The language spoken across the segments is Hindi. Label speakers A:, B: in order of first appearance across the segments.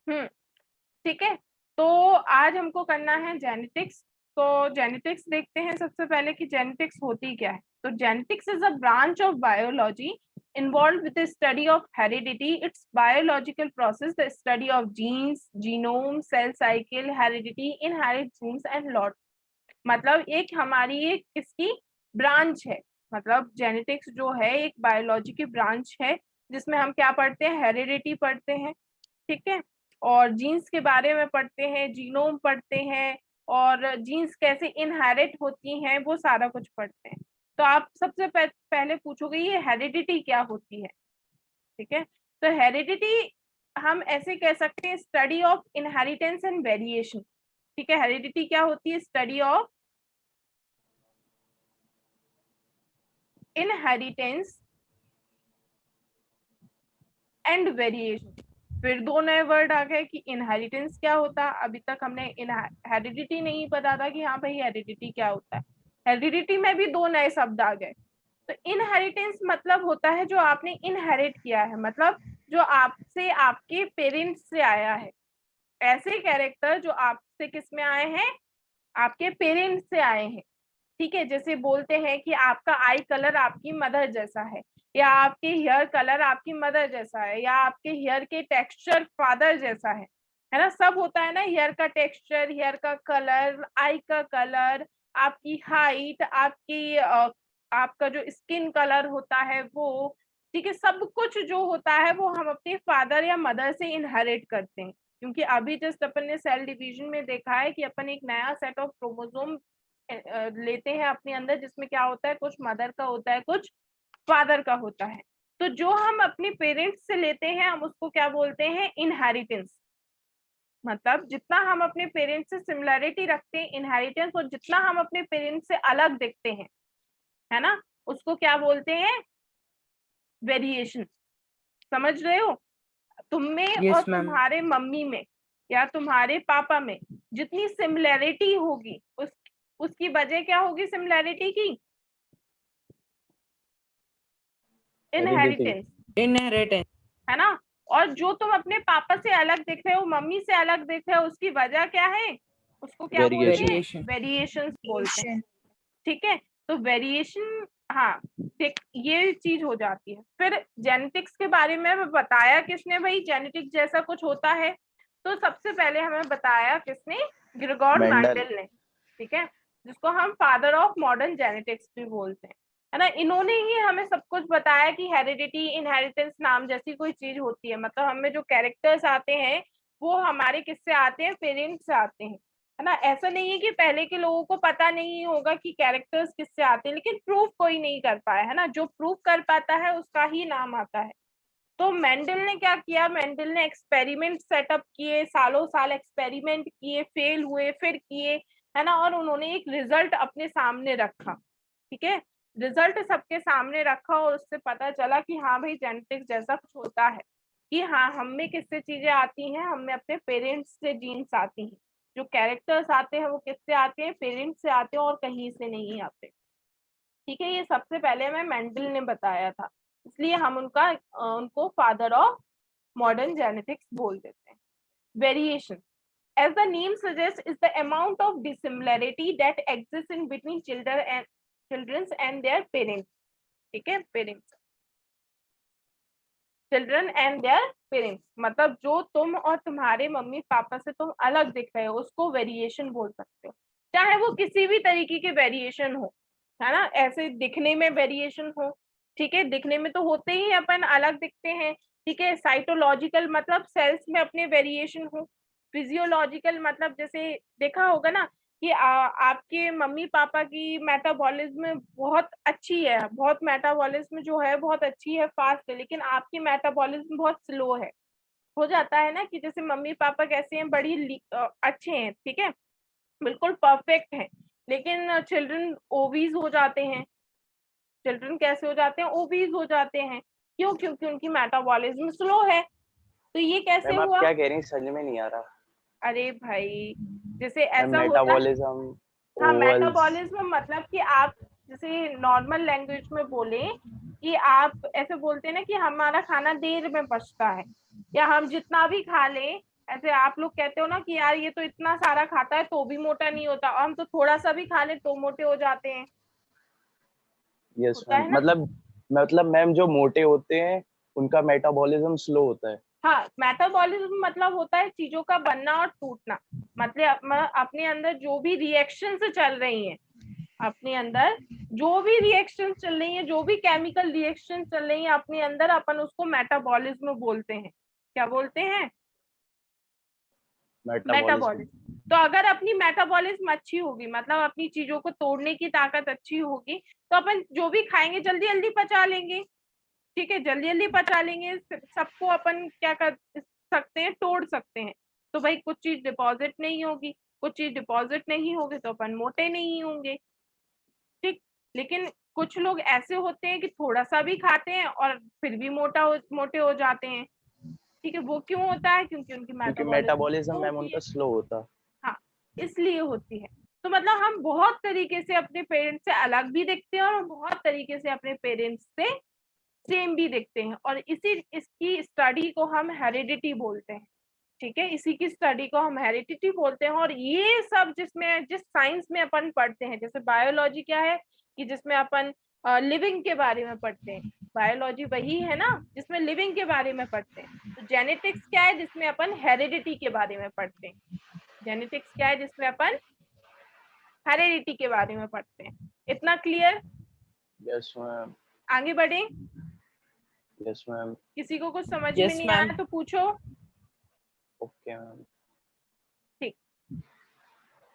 A: ठीक है, तो आज हमको करना है जेनेटिक्स। तो जेनेटिक्स देखते हैं सबसे पहले कि जेनेटिक्स होती क्या है। तो genetics is a branch of biology involved with the study of heredity. It's biological process, the study of genes, genome, cell cycle, heredity, inherit genes and lot. मतलब एक हमारी एक इसकी ब्रांच है, मतलब जेनेटिक्स जो है एक बायोलॉजी की ब्रांच है जिसमें हम क्या पढ़ते हैं, हेरिडिटी पढ़ते हैं, ठीक है, और जीन्स के बारे में पढ़ते हैं, जीनोम पढ़ते हैं, और जीन्स कैसे इनहेरिट होती हैं वो सारा कुछ पढ़ते हैं। तो आप सबसे पहले पूछोगे ये हेरिडिटी क्या होती है, ठीक है। तो हेरिडिटी हम ऐसे कह सकते हैं, study of inheritance and variation, ठीक है। हेरिडिटी क्या होती है, study of inheritance and variation. फिर दो नए वर्ड आ गए कि इनहेरिटेंस क्या होता है। अभी तक हमने हेरिडिटी नहीं पता था कि हाँ भाई हेरिडिटी क्या होता है। हेरिडिटी में भी दो नए शब्द आ गए। तो इनहेरिटेंस मतलब होता है जो आपने इनहेरिट किया है, मतलब जो आपसे आपके पेरेंट्स से आया है। ऐसे कैरेक्टर जो आपसे किस में आए हैं, आपके पेरेंट्स से आए हैं, ठीक है। जैसे बोलते हैं कि आपका आई कलर आपकी मदर जैसा है, या आपके हेयर कलर आपकी मदर जैसा है, या आपके हेयर के टेक्सचर फादर जैसा है ना। सब होता है ना, हेयर का टेक्सचर, हेयर का कलर, आई का कलर, आपकी हाइट, आपकी आपका जो स्किन कलर होता है वो, ठीक है। सब कुछ जो होता है वो हम अपने फादर या मदर से इनहेरिट करते हैं। क्योंकि अभी जस्ट अपन ने सेल डिवीजन में देखा है कि अपन एक नया सेट ऑफ क्रोमोसोम लेते हैं अपने अंदर, जिसमें क्या होता है, कुछ मदर का होता है, कुछ फादर का होता है। तो जो हम अपने पेरेंट्स से लेते हैं हम उसको क्या बोलते हैं, इनहेरिटेंस। मतलब जितना हम अपने पेरेंट्स से सिमिलरिटी रखते हैं इनहेरिटेंस, और जितना हम अपने पेरेंट्स से अलग दिखते हैं, है ना, उसको क्या बोलते हैं, वेरिएशन। समझ रहे हो, तुम में और
B: यस मैम।
A: तुम्हारे मम्मी में या तुम्हारे पापा में जितनी सिमिलरिटी होगी उसकी वजह क्या होगी सिमिलरिटी की, इनहेरिटेंस,
B: इनहेरिटेंस।
A: है ना। और जो तुम अपने पापा से अलग दिख रहे हो, मम्मी से अलग दिख रहे हो, उसकी वजह क्या है, उसको क्या बोलते हैं,
B: वेरिएशन।
A: वेरिएशंस बोलते हैं, ठीक है। तो वेरिएशन, हाँ देख ये चीज हो जाती है। फिर जेनेटिक्स के बारे में बताया किसने भाई, जेनेटिक्स जैसा कुछ होता है। तो सबसे पहले हमें बताया किसने, ग्रेगोर
C: मेंडल।
A: मेंडल ने, ठीक है, जिसको हम फादर ऑफ मॉडर्न जेनेटिक्स भी बोलते हैं, है ना। इन्होंने ही हमें सब कुछ बताया कि हेरिडिटी, इनहेरिटेंस नाम जैसी कोई चीज होती है। मतलब हमें जो कैरेक्टर्स आते हैं वो हमारे किससे आते हैं, पेरेंट्स से आते हैं, है ना। ऐसा नहीं है कि पहले के लोगों को पता नहीं होगा कि कैरेक्टर्स किससे आते हैं, लेकिन प्रूफ कोई नहीं कर पाया, है ना। जो प्रूफ कर पाता है उसका ही नाम आता है। तो मेंडल ने क्या किया, मेंडल ने एक्सपेरिमेंट सेटअप किए, सालों साल एक्सपेरिमेंट किए, फेल हुए, फिर किए, है ना, और उन्होंने एक रिजल्ट अपने सामने रखा, ठीक है। रिजल्ट सबके सामने रखा और उससे पता चला कि हाँ भाई जेनेटिक्स जैसा कुछ होता है, कि हाँ हम में किससे चीजें आती हैं, हम में अपने पेरेंट्स से जीन्स आती हैं। जो कैरेक्टर्स आते हैं वो किससे आते हैं, पेरेंट्स से आते हैं, और कहीं से नहीं आते, ठीक है। ये सबसे पहले हमें मेंडल ने बताया था, इसलिए हम उनको फादर ऑफ मॉडर्न जेनेटिक्स बोल देते हैं। Variation, as the name suggests, is the amount of dissimilarity that exists in between children and their parents, ठीक है, parents, children and their parents, मतलब जो तुम और तुम्हारे मम्मी पापा से तुम अलग दिख रहे हो उसको वेरिएशन बोल सकते हो। चाहे वो किसी भी तरीके के वेरिएशन हो, है ना, ऐसे दिखने में वेरिएशन हो, ठीक है, दिखने में तो होते ही अपन अलग दिखते हैं, ठीक है। साइटोलॉजिकल मतलब सेल्स में अपने वेरिएशन हो। फिजियोलॉजिकल मतलब जैसे देखा होगा ना कि आपके मम्मी पापा की मेटाबॉलिज्म बहुत अच्छी है, बहुत मेटाबॉलिज्म जो है बहुत अच्छी है, फास्ट है, लेकिन आपकी मेटाबॉलिज्म बहुत स्लो है। हो जाता है ना कि जैसे मम्मी पापा कैसे हैं, बड़ी अच्छे हैं, ठीक है, बिल्कुल परफेक्ट हैं, लेकिन चिल्ड्रन ओबीज हो जाते हैं। चिल्ड्रन कैसे हो जाते हैं, ओबीज हो जाते हैं, क्यों, क्योंकि उनकी मेटाबॉलिज्म स्लो है। तो ये कैसे
C: मैम आप
A: हुआ,
C: क्या कह रही हैं, समझ में नहीं आ रहा।
A: अरे भाई जैसे
C: मैम
A: ऐसा होता,
C: मेटाबॉलिज्म,
A: हाँ
C: ओवल्स।
A: मेटाबॉलिज्म मतलब कि आप जैसे नॉर्मल लैंग्वेज में बोले कि आप ऐसे बोलते हैं ना कि हमारा खाना देर में पचता है, या हम जितना भी खा लें ऐसे आप लोग कहते हो ना कि यार ये तो इतना सारा खाता है तो भी मोटा नहीं होता, और हम तो थोड़ा सा भी खा ले तो मोटे हो जाते हैं।
B: यस
A: होता
B: मैम,
A: है ना।
B: मतलब मैम जो मोटे होते हैं उनका मेटाबॉलिज्म स्लो होता है।
A: हाँ, मेटाबॉलिज्म मतलब होता है चीजों का बनना और टूटना। मतलब अपने अंदर जो भी रिएक्शन चल रही हैं, अपने अंदर जो भी रिएक्शन चल रही है, जो भी केमिकल रिएक्शन चल रही है अपने अंदर, अपन उसको मेटाबॉलिज्म बोलते हैं। क्या बोलते हैं?
B: मेटाबॉलिज्म।
A: मेटाबॉलिज्म। तो अगर अपनी मेटाबॉलिज्म अच्छी होगी, मतलब अपनी चीजों को तोड़ने की ताकत अच्छी होगी, तो अपन जो भी खाएंगे जल्दी जल्दी पचा लेंगे। ठीक है, जल्दी जल्दी पचा लेंगे, सबको अपन क्या कर सकते हैं, तोड़ सकते हैं। तो भाई कुछ चीज डिपॉजिट नहीं होगी, कुछ चीज डिपॉजिट नहीं होगी तो अपन मोटे नहीं होंगे। ठीक। लेकिन कुछ लोग ऐसे होते हैं कि थोड़ा सा भी खाते हैं और फिर भी मोटे हो जाते हैं। ठीक है, वो क्यों होता है? क्योंकि उनकी
B: क्योंकि
A: मेटाबॉलिज्म
B: मेटाबॉलिज्म मैम
A: होती
B: उनका
A: है।
B: स्लो होता।
A: हाँ, इसलिए होती है। तो मतलब हम बहुत तरीके से अपने पेरेंट्स से अलग भी दिखते हैं, और बहुत तरीके से अपने पेरेंट्स से सेम भी दिखते हैं, और इसकी स्टडी को हम हेरिडिटी बोलते हैं। ठीक है, इसी की स्टडी को हम हेरिडिटी बोलते हैं। और ये सब जिस साइंस में अपन पढ़ते हैं, जैसे बायोलॉजी क्या है कि जिसमें अपन लिविंग के बारे में पढ़ते हैं, बायोलॉजी वही है ना जिसमें लिविंग के बारे में पढ़ते हैं। तो जेनेटिक्स क्या है? जिसमें अपन हेरिडिटी के बारे में पढ़ते हैं। जेनेटिक्स क्या है? जिसमें अपन हेरिडिटी के बारे में पढ़ते हैं। इतना क्लियर?
B: Yes ma'am.
A: आगे बढ़े।
B: Yes ma'am.
A: किसी को कुछ समझ में
C: यस
A: नहीं
C: मैम।
A: आया तो पूछो।
B: Okay ma'am.
A: ठीक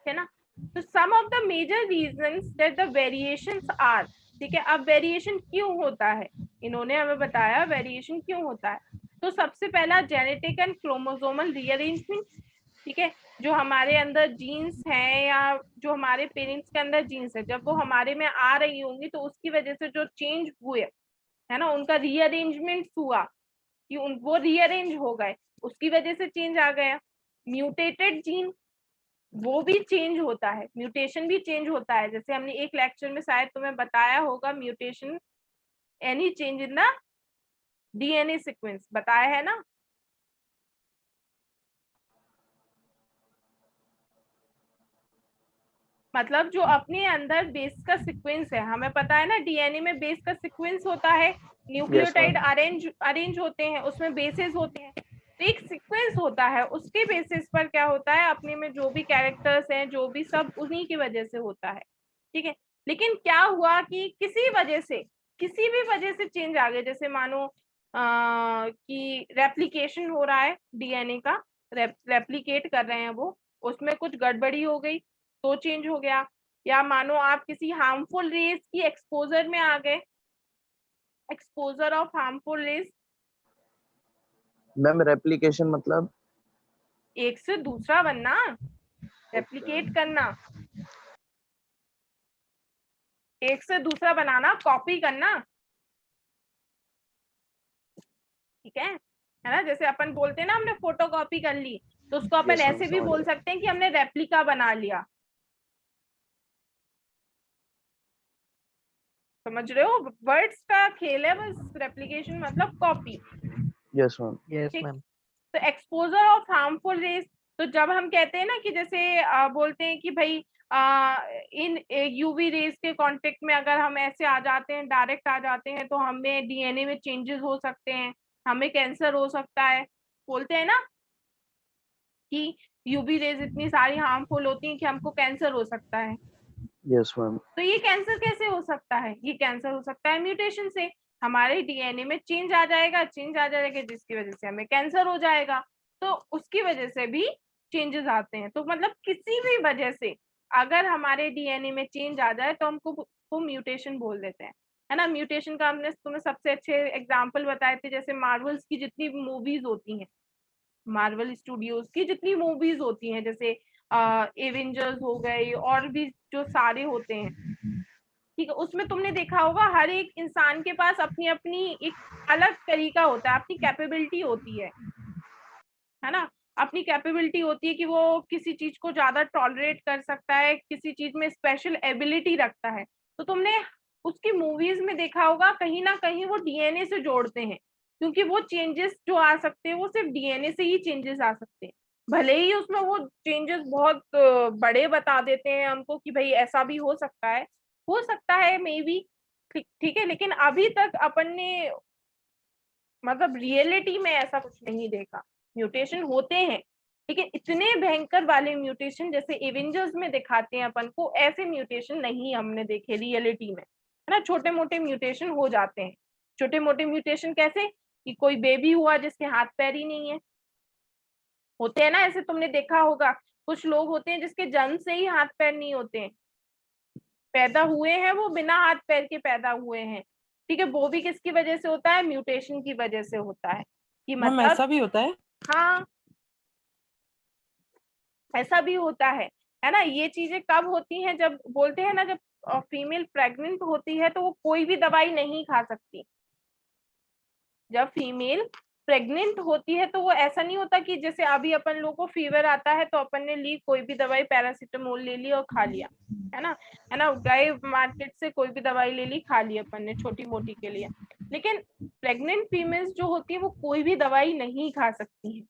A: है ना। तो some of the major reasons that the variations are, ठीक है, अब वेरिएशन क्यों होता है, इन्होंने हमें बताया वेरिएशन क्यों होता है। तो सबसे पहला जेनेटिक एंड क्रोमोसोमल रीअरेंजमेंट। ठीक है, जो हमारे अंदर जीन्स हैं या जो हमारे पेरेंट्स के अंदर जीन्स है, जब वो हमारे में आ रही होंगी तो उसकी वजह से जो चेंज हुए है ना, उनका रीअरेंजमेंट हुआ कि वो रीअरेंज हो गए, उसकी वजह से चेंज आ गया। म्यूटेटेड जीन, वो भी चेंज होता है, म्यूटेशन भी चेंज होता है। जैसे हमने एक लेक्चर में शायद तुम्हें बताया होगा, mutation any change in the DNA sequence बताया है ना। मतलब जो अपने अंदर बेस का सीक्वेंस है, हमें पता है ना डीएनए में बेस का सीक्वेंस होता है,
B: यस
A: न्यूक्लियोटाइड
B: मैम।
A: अरेंज होते हैं, उसमें बेसेस होते हैं। तो एक सीक्वेंस होता है, उसके बेसिस पर क्या होता है, अपने में जो भी कैरेक्टर्स हैं, जो भी सब उन्हीं की वजह से होता है। ठीक है। लेकिन क्या हुआ कि किसी भी वजह से चेंज आ गए, जैसे मानो कि रेप्लिकेशन हो रहा है डीएनए का, रेप्लिकेट कर रहे हैं वो, उसमें कुछ गड़बड़ी हो गई तो चेंज हो गया। या मानो आप किसी हार्मफुल रेज की एक्सपोजर में आ गए, exposure of harmful rays,
B: ma'am replication मतलब?
A: एक से दूसरा बनना,
B: ओके
A: रेप्लिकेट
B: मैम।
A: करना, एक से दूसरा बनाना, कॉपी करना। ठीक है ना। जैसे अपन बोलते हैं ना हमने फोटो कॉपी कर ली, तो उसको अपन
B: यस मैम
A: ऐसे भी
B: समझ
A: बोल
B: गया।
A: सकते हैं कि हमने रेप्लिका बना लिया। समझ रहे हो, वर्ड्स का खेल है बस। रेप्लिकेशन मतलब कॉपी।
B: Yes ma'am.
C: यस
A: ठीक।
C: मैम।
A: तो एक्सपोजर ऑफ हार्मफुल रेज, तो जब हम कहते हैं ना कि जैसे बोलते हैं कि भाई इन यूवी रेज के कांटेक्ट में अगर हम ऐसे आ जाते हैं, डायरेक्ट आ जाते हैं, तो हमें डीएनए में चेंजेस हो सकते हैं, हमें कैंसर हो सकता है। बोलते हैं ना कि यूवी रेज इतनी सारी हार्मफुल होती हैं कि हमको कैंसर हो सकता है।
B: Yes ma'am.
A: तो ये कैंसर कैसे हो सकता है? ये कैंसर हो सकता है म्यूटेशन से। हमारे डीएनए में चेंज आ जाएगा जिसकी वजह से हमें कैंसर हो जाएगा। तो उसकी वजह से भी चेंजेस आते हैं। तो मतलब किसी भी वजह से अगर हमारे डीएनए में चेंज आ जाए तो हमको उसको म्यूटेशन बोल देते हैं, है ना। म्यूटेशन का हमने तुम्हें सबसे अच्छे एग्जाम्पल बताए थे, जैसे मार्वल्स की जितनी मूवीज होती हैं, मार्वल स्टूडियोज की जितनी मूवीज होती हैं, जैसे एवेंजर्स हो गई और भी जो सारे होते हैं, ठीक है, उसमें तुमने देखा होगा हर एक इंसान के पास अपनी अपनी एक अलग तरीका होता है, अपनी कैपेबिलिटी होती है ना। अपनी कैपेबिलिटी होती है कि वो किसी चीज को ज्यादा टॉलरेट कर सकता है, किसी चीज में स्पेशल एबिलिटी रखता है। तो तुमने उसकी मूवीज में देखा होगा कहीं ना कहीं वो डीएनए से जोड़ते हैं, क्योंकि वो चेंजेस जो आ सकते हैं वो सिर्फ डीएनए से ही चेंजेस आ सकते हैं। भले ही उसमें वो चेंजेस बहुत बड़े बता देते हैं हमको कि भाई ऐसा भी हो सकता है मे बी, ठीक है, लेकिन अभी तक अपन ने मतलब रियलिटी में ऐसा कुछ नहीं देखा। म्यूटेशन होते हैं, लेकिन इतने भयंकर वाले म्यूटेशन जैसे एवेंजर्स में दिखाते हैं अपन को, ऐसे म्यूटेशन नहीं हमने देखे रियलिटी में, है ना। छोटे मोटे म्यूटेशन हो जाते हैं। छोटे मोटे म्यूटेशन कैसे कि कोई बेबी हुआ जिसके हाथ पैर ही नहीं है, होते हैं ना ऐसे, तुमने देखा होगा कुछ लोग होते हैं जिसके जन्म से ही हाथ पैर नहीं होते हैं, पैदा हुए हैं वो बिना हाथ पैर के पैदा हुए हैं, ठीक है। वो भी किसकी वजह से होता है? म्यूटेशन की वजह से होता है, कि
C: मैम
A: मतलब
C: ऐसा भी होता है?
A: हाँ ऐसा भी होता है ना। ये चीजें कब होती हैं? जब बोलते हैं ना, जब फीमेल प्रेग्नेंट होती है तो वो कोई भी दवाई नहीं खा सकती। जब फीमेल प्रेग्नेंट होती है तो वो ऐसा नहीं होता कि जैसे अभी अपन लोगों को फीवर आता है तो अपन ने ली कोई भी दवाई, पैरासीटामोल ले ली और खा लिया, है ना, गए मार्केट से कोई भी दवाई ले ली, खा ली अपन ने छोटी मोटी के लिए। लेकिन प्रेग्नेंट फीमेल्स जो होती है वो कोई भी दवाई नहीं खा सकती है,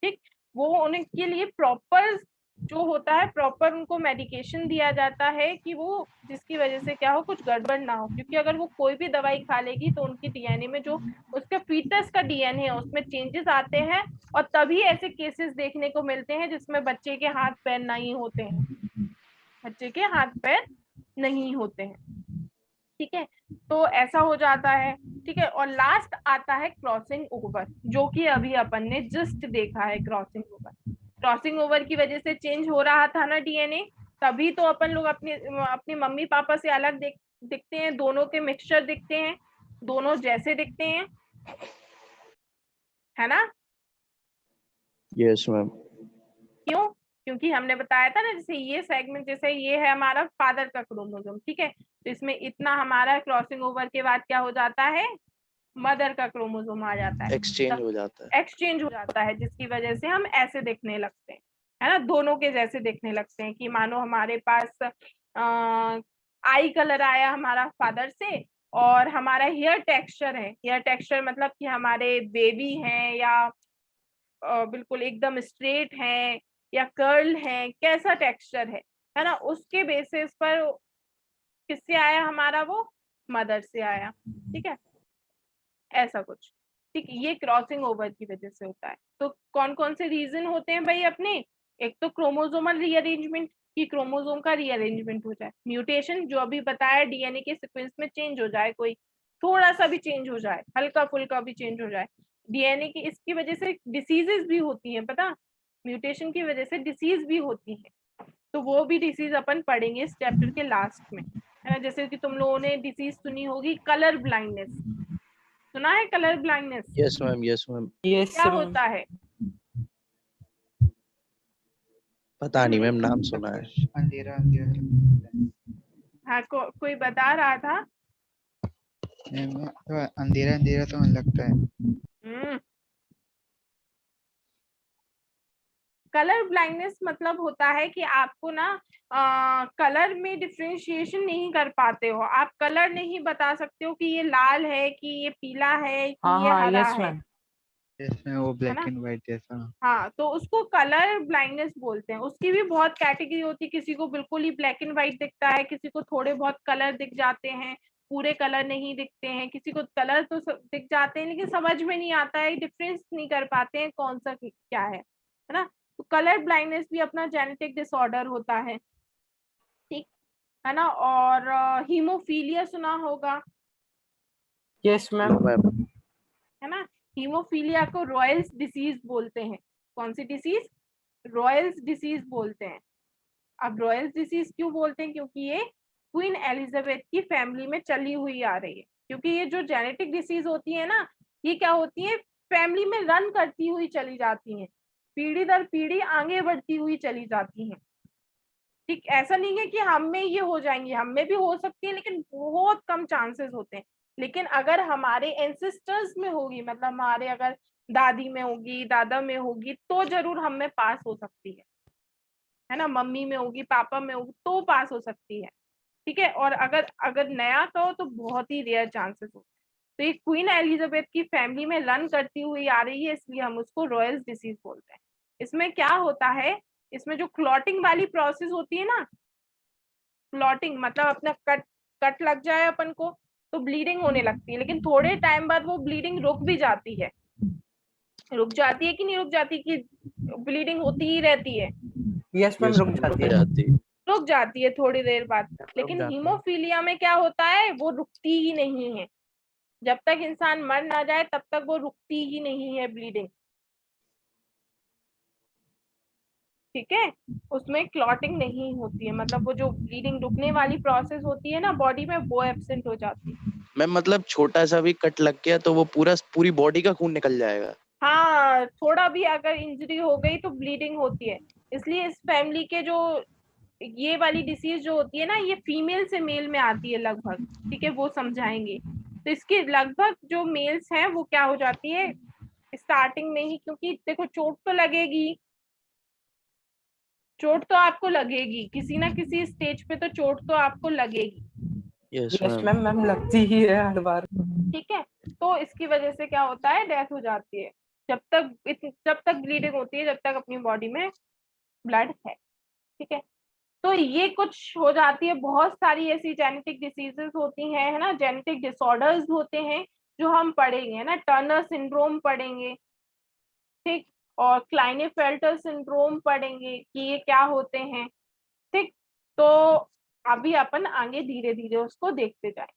A: ठीक। वो उनके लिए प्रॉपर जो होता है, प्रॉपर उनको मेडिकेशन दिया जाता है कि वो जिसकी वजह से क्या हो, कुछ गड़बड़ ना हो। क्योंकि अगर वो कोई भी दवाई खा लेगी तो उनकी डीएनए में जो उसका फीटस का डीएनए है उसमें चेंजेस आते हैं, और तभी ऐसे केसेस देखने को मिलते हैं जिसमें बच्चे के हाथ पैर नहीं होते हैं, बच्चे के हाथ पैर नहीं होते हैं, ठीक है। तो ऐसा हो जाता है, ठीक है। और लास्ट आता है क्रॉसिंग ओवर, जो कि अभी अपन ने जस्ट देखा है। क्रॉसिंग ओवर की वजह से चेंज हो रहा था ना डीएनए, तभी तो अपन लोग अपने मम्मी पापा से अलग दिखते हैं, दोनों के मिक्सचर दिखते हैं, दोनों जैसे दिखते हैं, है ना।
B: Yes ma'am.
A: क्यों? क्योंकि हमने बताया था ना, जैसे ये सेगमेंट, जैसे ये है हमारा फादर का क्रोमोसोम, ठीक है, तो इसमें इतना हमारा क्रॉसिंग ओवर के बाद क्या हो जाता है, मदर का क्रोमोसोम आ जाता है,
B: एक्सचेंज हो जाता है।
A: एक्सचेंज हो जाता है, जिसकी वजह से हम ऐसे दिखने लगते हैं, है ना, दोनों के जैसे दिखने लगते हैं। कि मानो हमारे पास आई कलर आया हमारा फादर से, और हमारा हेयर टेक्सचर है, हेयर टेक्सचर मतलब कि हमारे बेबी हैं या बिल्कुल एकदम स्ट्रेट हैं या कर्ल है, कैसा टेक्सचर है ना, उसके बेसिस पर किससे आया हमारा, वो मदर से आया, ठीक है, ऐसा कुछ, ठीक। ये क्रॉसिंग ओवर की वजह से होता है। तो कौन कौन से रीजन होते हैं भाई अपने? एक तो क्रोमोसोमल रीअरेंजमेंट, कि क्रोमोसोम का रीअरेंजमेंट हो जाए, म्यूटेशन जो अभी बताया डीएनए के सीक्वेंस में चेंज हो जाए, कोई थोड़ा सा भी चेंज हो जाए, हल्का फुल्का भी चेंज हो जाए डीएनए की, इसकी वजह से डिसीजेस भी होती हैं, पता, म्यूटेशन की वजह से डिसीज भी होती है। तो वो भी डिसीज अपन पढ़ेंगे इस चैप्टर के लास्ट में, है ना। जैसे कि तुम लोगों ने डिसीज सुनी होगी कलर ब्लाइंडनेस, सुना है colour blindness?
B: Yes ma'am, yes ma'am.
C: Yes
A: क्या
C: मैम।
A: होता है?
B: पता नहीं मैम, नाम सुना है।
D: अंधेरा अंधेरा
A: हाँ, कोई बता रहा था।
D: तो अंधेरा अंधेरा तो लगता है।
A: कलर ब्लाइंडनेस मतलब होता है कि आपको ना कलर में डिफरेंशिएशन नहीं कर पाते हो, आप कलर नहीं बता सकते हो कि ये लाल है, कि ये पीला है, कि
C: हाँ
A: ये
C: हाँ
A: हरा
C: यस
A: है,
C: मैम।
D: इसमें वो
A: है
D: ब्लैक
A: ना।
D: एंड व्हाइट जैसा।
A: हाँ, तो उसको कलर ब्लाइंडनेस बोलते हैं। उसकी भी बहुत कैटेगरी होती है, किसी को बिल्कुल ही ब्लैक एंड व्हाइट दिखता है, किसी को थोड़े बहुत कलर दिख जाते हैं, पूरे कलर नहीं दिखते हैं, किसी को कलर तो दिख जाते हैं लेकिन समझ में नहीं आता है, डिफरेंस नहीं कर पाते हैं कौन सा क्या है ना। तो कलर ब्लाइंडनेस भी अपना जेनेटिक डिसऑर्डर होता है, ठीक है ना। और हीमोफीलिया सुना होगा,
C: यस मैम।
B: मैम
A: है ना। हीमोफीलिया को रॉयल्स डिसीज बोलते हैं। कौन सी डिसीज? रॉयल्स डिसीज बोलते हैं। अब रॉयल्स डिसीज क्यों बोलते हैं? क्योंकि ये क्वीन एलिजाबेथ की फैमिली में चली हुई आ रही है। क्योंकि ये जो जेनेटिक डिसीज होती है ना, ये क्या होती है, फैमिली में रन करती हुई चली जाती हैं, पीढ़ी दर पीढ़ी आगे बढ़ती हुई चली जाती हैं, ठीक। ऐसा नहीं है कि हम में ये हो जाएंगे, हम में भी हो सकती है लेकिन बहुत कम चांसेस होते हैं। लेकिन अगर हमारे एंसेस्टर्स में होगी, मतलब हमारे अगर दादी में होगी, दादा में होगी, तो जरूर हम में पास हो सकती है ना, मम्मी में होगी, पापा में होगी, तो पास हो सकती है, ठीक है। और अगर अगर नया कहो तो बहुत ही रेयर चांसेस होते हैं। तो ये क्वीन एलिजाबेथ की फैमिली में रन करती हुई आ रही है, इसलिए हम उसको रॉयल्स डिसीज बोलते हैं। इसमें क्या होता है, इसमें जो क्लॉटिंग वाली प्रोसेस होती है ना, क्लॉटिंग मतलब अपना कट लग जाए अपन को तो ब्लीडिंग होने लगती है, लेकिन थोड़े टाइम बाद वो ब्लीडिंग रुक भी जाती है। रुक जाती है कि नहीं रुक जाती, कि ब्लीडिंग होती ही रहती है?
C: यस मैम, रुक जाती है।
A: रुक जाती है थोड़ी देर बाद। लेकिन
C: जाती है।
A: हीमोफीलिया में क्या होता है, वो रुकती ही नहीं है। जब तक इंसान मर ना जाए तब तक वो रुकती ही नहीं है ब्लीडिंग। ठीक है, उसमें क्लॉटिंग नहीं होती है, मतलब वो जो ब्लीडिंग रुकने वाली प्रोसेस होती है ना बॉडी में, वो एब्सेंट हो जाती है।
E: मैम मतलब छोटा सा भी कट लग गया तो वो पूरी बॉडी का खून निकल जाएगा?
A: हाँ, थोड़ा भी अगर इंजरी हो गई तो ब्लीडिंग होती है। इसलिए इस फैमिली के जो ये वाली डिसीज जो होती है ना, ये फीमेल से मेल में आती है लगभग। ठीक है, वो समझाएंगे। तो इसके लगभग जो मेल्स हैं वो क्या हो जाती है स्टार्टिंग में ही, क्योंकि देखो चोट तो लगेगी, चोट तो आपको लगेगी, किसी ना किसी स्टेज पे तो चोट तो आपको लगेगी।
C: यस मैम, मैम लगती ही है हर बार।
A: ठीक है, तो इसकी वजह से क्या होता है, डेथ हो जाती है। जब तक ब्लीडिंग होती है, जब तक अपनी बॉडी में ब्लड है। ठीक है, तो ये कुछ हो जाती है। बहुत सारी ऐसी जेनेटिक डिसीजेस होती हैं, है ना, जेनेटिक डिसऑर्डर्स होते हैं जो हम पढ़ेंगे, है ना। टर्नर सिंड्रोम पढ़ेंगे, ठीक, और क्लाइनेफेल्टर सिंड्रोम पढ़ेंगे कि ये क्या होते हैं। ठीक, तो अभी अपन आगे धीरे धीरे उसको देखते जाएं।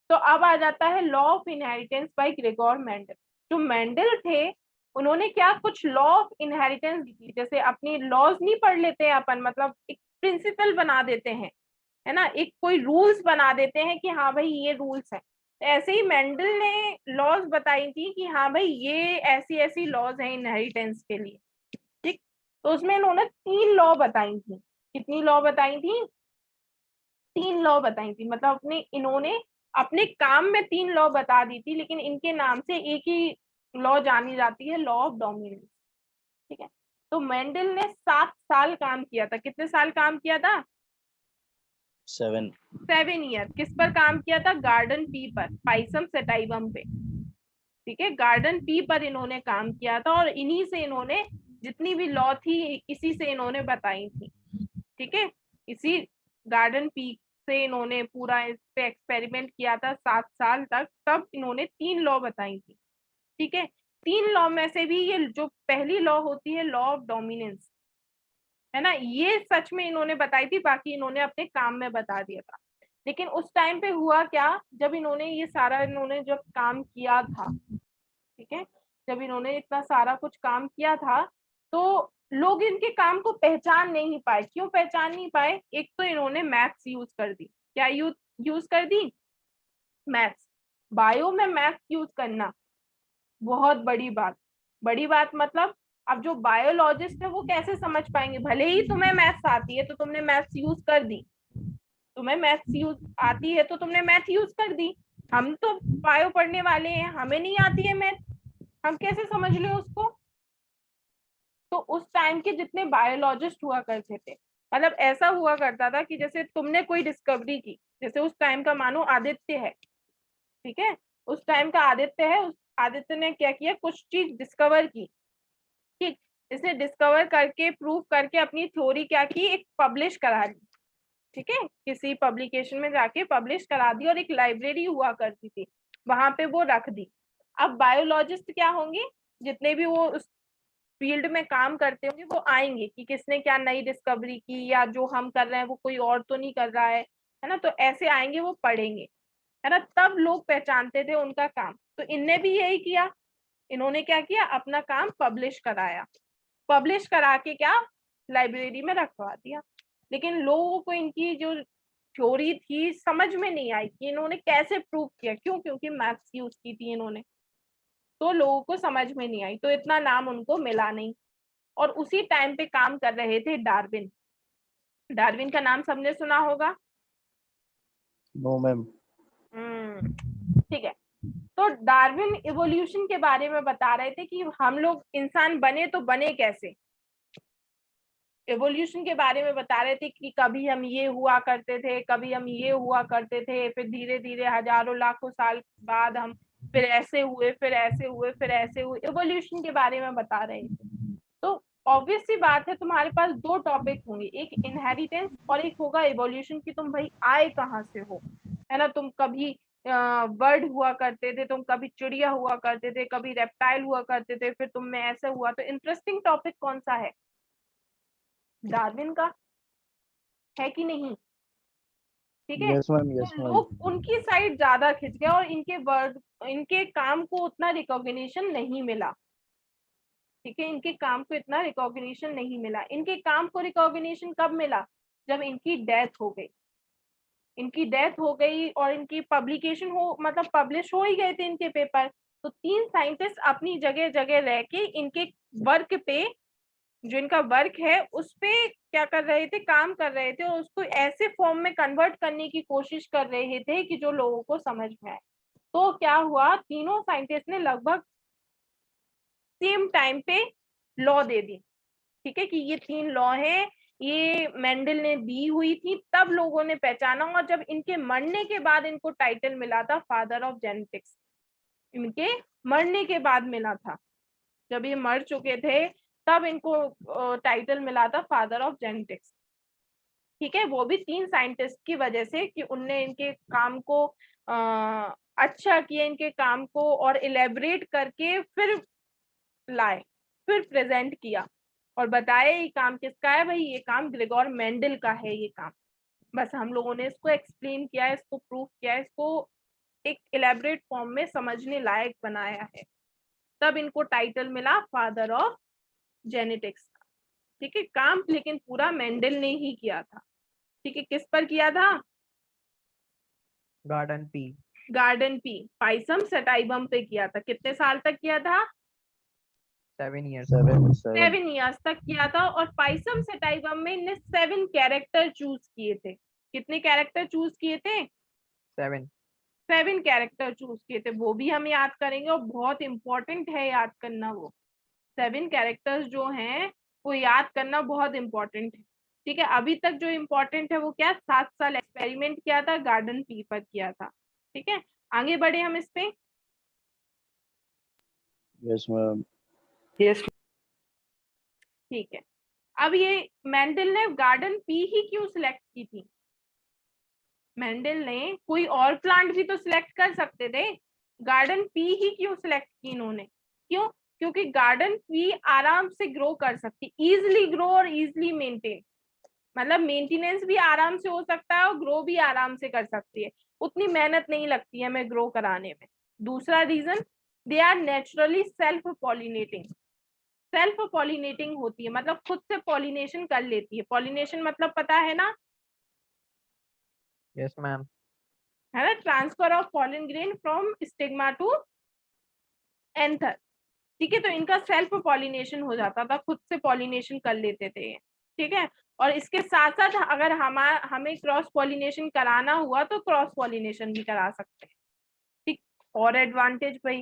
A: तो अब आ जाता है law of inheritance by Gregor Mendel. जो मेंडल थे उन्होंने क्या कुछ लॉ ऑफ इनहेरिटेंस दी, जैसे अपनी लॉज नहीं पढ़ लेते हैं अपन, मतलब एक प्रिंसिपल बना देते हैं, है ना, एक कोई रूल्स बना देते हैं कि हाँ भाई ये रूल्स है। तो ऐसे ही मेंडल ने लॉज बताई थी कि हाँ भाई ये ऐसी ऐसी लॉज हैं इनहेरिटेंस के लिए। ठीक, तो उसमें इन्होंने 3 लॉ बताई थी। कितनी लॉ बताई थी? 3 लॉ बताई थी। मतलब इन्होंने अपने काम में 3 लॉ बता दी थी, लेकिन इनके नाम से एक ही लॉ जानी जाती है, लॉ ऑफ डोमिनेंस। ठीक है, तो मेंडल ने 7 साल काम किया था। कितने साल काम किया था?
B: 7
A: ईयर। किस पर काम किया था? गार्डन पी पर, पाइसम सेटाइवम पे। ठीक है, गार्डन पी पर इन्होंने काम किया था, और इन्हीं से इन्होंने जितनी भी लॉ थी इसी से इन्होंने बताई थी। ठीक है, इसी गार्डन पी से इन्होंने पूरा इस पे एक्सपेरिमेंट किया था 7 साल तक, तब इन्होंने 3 लॉ बताई थी। ठीक है, 3 लॉ में से भी ये जो पहली लॉ होती है लॉ ऑफ डोमिनेंस, है ना, ये सच में इन्होंने बताई थी, बाकी इन्होंने अपने काम में बता दिया था। लेकिन उस टाइम पे हुआ क्या, जब इन्होंने ये सारा इन्होंने जब काम किया था, ठीक है, जब इन्होंने इतना सारा कुछ काम किया था, तो लोग इनके काम को पहचान नहीं पाए। क्यों पहचान नहीं पाए? एक तो इन्होंने मैथ्स यूज कर दी। क्या यूज कर दी? मैथ्स। बायो में मैथ्स यूज करना बहुत बड़ी बात मतलब अब जो बायोलॉजिस्ट है वो कैसे समझ पाएंगे? भले ही तुम्हें मैथ्स आती है तो तुमने मैथ्स यूज कर दी, तुम्हें मैथ्स यूज आती है तो तुमने मैथ यूज कर दी। हम तो बायो पढ़ने वाले हैं, हमें नहीं आती है मैथ, हम कैसे समझ ले उसको? तो उस टाइम के जितने बायोलॉजिस्ट हुआ करते थे, मतलब ऐसा हुआ करता था कि जैसे तुमने कोई डिस्कवरी की, जैसे उस टाइम का मानो आदित्य है, ठीक है, उस टाइम का आदित्य है, उस आदित्य ने क्या किया, कुछ चीज डिस्कवर की। ठीक, इसने डिस्कवर करके प्रूव करके अपनी थ्योरी क्या की, एक पब्लिश करा दी। ठीक है, किसी पब्लिकेशन में जाके पब्लिश करा दी, और एक लाइब्रेरी हुआ करती थी वहां पे वो रख दी। अब बायोलॉजिस्ट क्या होंगे, जितने भी वो उस फील्ड में काम करते होंगे वो आएंगे कि किसने क्या नई डिस्कवरी की, या जो हम कर रहे हैं वो कोई और तो नहीं कर रहा है ना। तो ऐसे आएंगे, वो पढ़ेंगे, है ना, तब लोग पहचानते थे उनका काम। तो इनने भी यही किया, इन्होंने क्या किया, अपना काम पब्लिश कराया, पब्लिश करा के क्या लाइब्रेरी में रखवा दिया। लेकिन लोगों को इनकी जो थ्योरी थी समझ में नहीं आई कि इन्होंने कैसे प्रूव किया। क्यों? क्योंकि मैथ्स यूज की थी इन्होंने, तो लोगों को समझ में नहीं आई, तो इतना नाम उनको मिला नहीं। और उसी टाइम पे काम कर रहे थे डार्विन। डार्विन का नाम सबने सुना होगा।
B: No ma'am.
A: ठीक है, तो डार्विन इवोल्यूशन के बारे में बता रहे थे कि हम लोग इंसान बने तो बने कैसे। एवोल्यूशन के बारे में बता रहे थे कि कभी हम ये हुआ करते थे, कभी हम ये हुआ करते थे, फिर धीरे धीरे हजारों लाखों साल बाद हम फिर ऐसे हुए, फिर ऐसे हुए, फिर ऐसे हुए। एवोल्यूशन के बारे में बता रहे थे। तो ऑब्वियस सी बात है तुम्हारे पास दो टॉपिक होंगे, एक इनहेरिटेंस और एक होगा इवोल्यूशन, कि तुम भाई आए कहाँ से हो, है ना। तुम कभी बर्ड हुआ करते थे, तुम कभी चिड़िया हुआ करते थे, कभी रेप्टाइल हुआ करते थे, फिर तुम में ऐसा हुआ। तो इंटरेस्टिंग टॉपिक कौन सा है? डार्विन का, है कि नहीं? ठीक है,
B: यस मैम,
A: तो
B: यस मैम।
A: लोग उनकी साइड ज्यादा खिंच गए और इनके वर्ड, इनके काम को उतना रिकॉग्निशन नहीं मिला। ठीक है, इनके काम को इतना रिकॉग्निशन नहीं मिला। इनके काम को रिकॉग्निशन कब मिला? जब इनकी डेथ हो गई। इनकी डेथ हो गई और इनकी पब्लिकेशन हो, मतलब पब्लिश हो ही गए थे इनके पेपर। तो 3 साइंटिस्ट अपनी जगह जगह रह के इनके वर्क पे, जो इनका वर्क है उस पे क्या कर रहे थे, काम कर रहे थे, और उसको ऐसे फॉर्म में कन्वर्ट करने की कोशिश कर रहे थे कि जो लोगों को समझ में आए। तो क्या हुआ, तीनों साइंटिस्ट ने लगभग सेम टाइम पे लॉ दे दी। ठीक है, कि ये 3 लॉ है, ये मेंडल ने दी हुई थी, तब लोगों ने पहचाना। और जब इनके मरने के बाद इनको टाइटल मिला था फादर ऑफ जेनेटिक्स, इनके मरने के बाद मिला था, जब ये मर चुके थे तब इनको टाइटल मिला था फादर ऑफ जेनेटिक्स। ठीक है, वो भी 3 साइंटिस्ट की वजह से, कि उनने इनके काम को अच्छा किया, इनके काम को और इलेबरेट करके फिर लाए, फिर प्रेजेंट किया और बताया ये काम किसका है। भाई ये काम ग्रेगोर मेंडल का है ये काम। बस हम लोगों ने इसको एक्सप्लेन किया है, इसको प्रूव किया है, इसको एक इलेबरेट फॉर्म में समझने लायक बनाया है, तब इनको टाइटल मिला फादर ऑफ जेनेटिक्स का। ठीक है, काम लेकिन पूरा मेंडल ने ही किया था। ठीक है, किस पर किया था?
C: Garden pea.
A: गार्डन पी, पाइसम सटाइबम पे किया था। कितने साल तक किया था?
C: 7 years।
A: 7 ईयर्स तक किया था। और पाइसम सटाइबम में इनने 7 कैरेक्टर चूज किए थे। कितने कैरेक्टर चूज किए थे?
C: 7।
A: 7 कैरेक्टर चूज किए थे। वो भी हम याद करेंगे और बहुत इंपॉर्टेंट है याद करना। वो 7 कैरेक्टर्स जो हैं वो याद करना बहुत इंपॉर्टेंट है। ठीक है, अभी तक जो इम्पोर्टेंट है वो क्या, 7 साल एक्सपेरिमेंट किया था, गार्डन पी पर किया था। ठीक है, आगे बढ़े हम इस पे।
B: Yes ma'am.
C: यस।
A: ठीक है, अब ये मेंडल ने गार्डन पी ही क्यों सिलेक्ट की थी? मेंडल ने कोई और प्लांट भी तो सिलेक्ट कर सकते थे, गार्डन पी ही क्यों सिलेक्ट की इन्होंने? क्यों? क्योंकि गार्डन पी आराम से ग्रो कर सकती, इजिली ग्रो और इजिली मेंटेन, मतलब मेंटेनेंस भी आराम से हो सकता है और ग्रो भी आराम से कर सकती है, उतनी मेहनत नहीं लगती है हमें ग्रो कराने में। दूसरा reason, they are naturally self pollinating. Self pollinating होती है मतलब खुद से पॉलिनेशन कर लेती है। पॉलिनेशन मतलब पता है ना?
C: Yes ma'am.
A: है ना, transfer of pollen grain from stigma to anther. ठीक है, तो इनका सेल्फ पॉलिनेशन हो जाता था, खुद से पॉलिनेशन कर लेते थे। ठीक है, और इसके साथ साथ अगर हमें क्रॉस पॉलिनेशन कराना हुआ तो क्रॉस पॉलिनेशन भी करा सकते हैं। ठीक, और एडवांटेज भाई,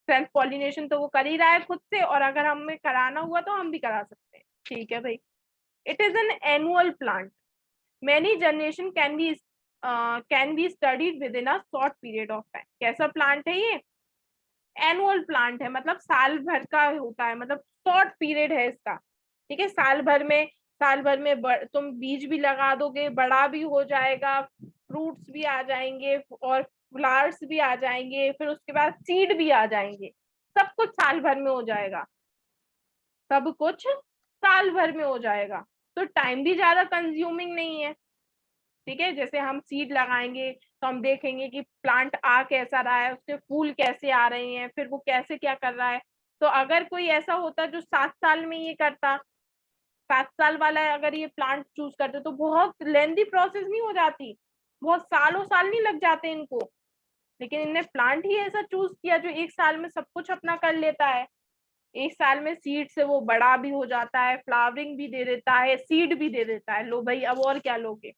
A: सेल्फ पॉलिनेशन तो वो कर ही रहा है खुद से, और अगर हमें कराना हुआ तो हम भी करा सकते हैं। ठीक है भाई, it is an annual plant, many generation can be studied with in a short period of time. कैसा प्लांट है ये? एनुअल प्लांट है, मतलब साल भर का होता है, मतलब शॉर्ट पीरियड है इसका। ठीक है, साल भर में तुम बीज भी लगा दोगे, बड़ा भी हो जाएगा, फ्रूट्स भी आ जाएंगे और फ्लावर्स भी आ जाएंगे, फिर उसके बाद सीड भी आ जाएंगे। सब कुछ साल भर में हो जाएगा, सब कुछ साल भर में हो जाएगा। तो टाइम भी ज्यादा कंज्यूमिंग नहीं है। ठीक है, जैसे हम सीड लगाएंगे तो हम देखेंगे कि प्लांट आ कैसा रहा है, उसके फूल कैसे आ रहे हैं, फिर वो कैसे क्या कर रहा है। तो अगर कोई ऐसा होता जो 7 साल में ये करता, 7 साल वाला अगर ये प्लांट चूज करते तो बहुत लेंथी प्रोसेस नहीं हो जाती, बहुत सालों साल नहीं लग जाते इनको। लेकिन इनने प्लांट ही ऐसा चूज किया जो 1 साल में सब कुछ अपना कर लेता है। 1 साल में सीड से वो बड़ा भी हो जाता है, फ्लावरिंग भी दे देता है, सीड भी दे देता है। लो भाई, अब और क्या लोगे।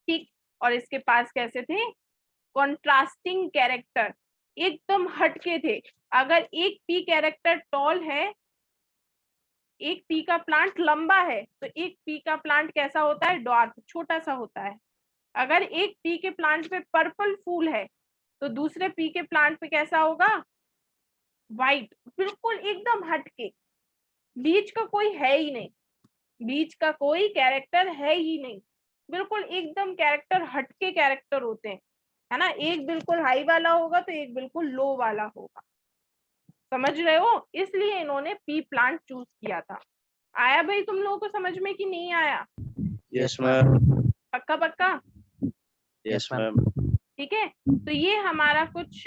A: ठीक, और इसके पास कैसे थे, कॉन्ट्रास्टिंग कैरेक्टर, एकदम हटके थे। अगर एक पी कैरेक्टर टॉल है, एक पी का प्लांट लंबा है, तो एक पी का प्लांट कैसा होता है, ड्वार्फ, छोटा सा होता है। अगर एक पी के प्लांट पे पर्पल फूल है तो दूसरे पी के प्लांट पे कैसा होगा, व्हाइट, बिल्कुल एकदम हटके। बीच का कोई है ही नहीं, बीच का कोई कैरेक्टर है ही नहीं, बिल्कुल एकदम कैरेक्टर हटके कैरेक्टर होते हैं, है ना। एक बिल्कुल हाई वाला होगा तो एक बिल्कुल लो वाला होगा, समझ रहे हो, इसलिए इन्होंने पी प्लांट चूज किया था। आया भाई तुम लोगों को समझ में कि नहीं आया?
E: Yes ma'am.
A: पक्का पक्का?
E: Yes ma'am.
A: ठीक है, तो ये हमारा कुछ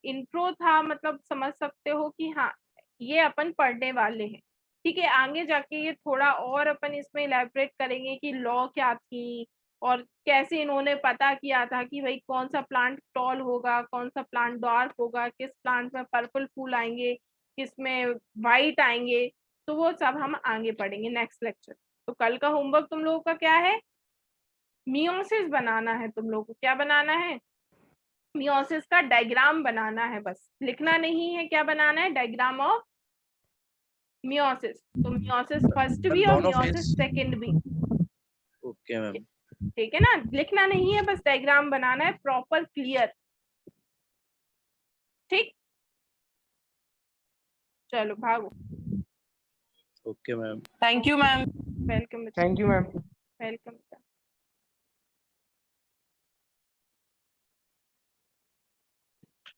A: इंट्रो था, मतलब समझ सकते हो कि हाँ ये अपन पढ़ने वाले हैं। ठीक है, आगे जाके ये थोड़ा और अपन इसमें इलैबोरेट करेंगे कि लॉ क्या थी और कैसे इन्होंने पता किया था कि भाई कौन सा प्लांट टॉल होगा, कौन सा प्लांट डार्क होगा, किस प्लांट में पर्पल फूल आएंगे, किस में वाइट आएंगे, तो वो सब हम आगे पढ़ेंगे नेक्स्ट लेक्चर। तो कल का होमवर्क तुम लोगों का क्या है? मियोसिस बनाना है तुम लोगों को। क्या बनाना है? मियोसिस का डायग्राम बनाना है, बस लिखना नहीं है। क्या बनाना है? Diagram of meiosis. तो मियोसिस फर्स्ट भी और
E: दोनों
A: मियोसिस
E: phase-
A: सेकंड भी,
E: ओके मैम।
A: ठीक है ना। लिखना नहीं है, बस डायग्राम बनाना है प्रॉपर क्लियर। ठीक, चलो भागो।
E: Okay ma'am.
F: Thank you ma'am.
A: Welcome.
F: Thank you ma'am.
A: Welcome.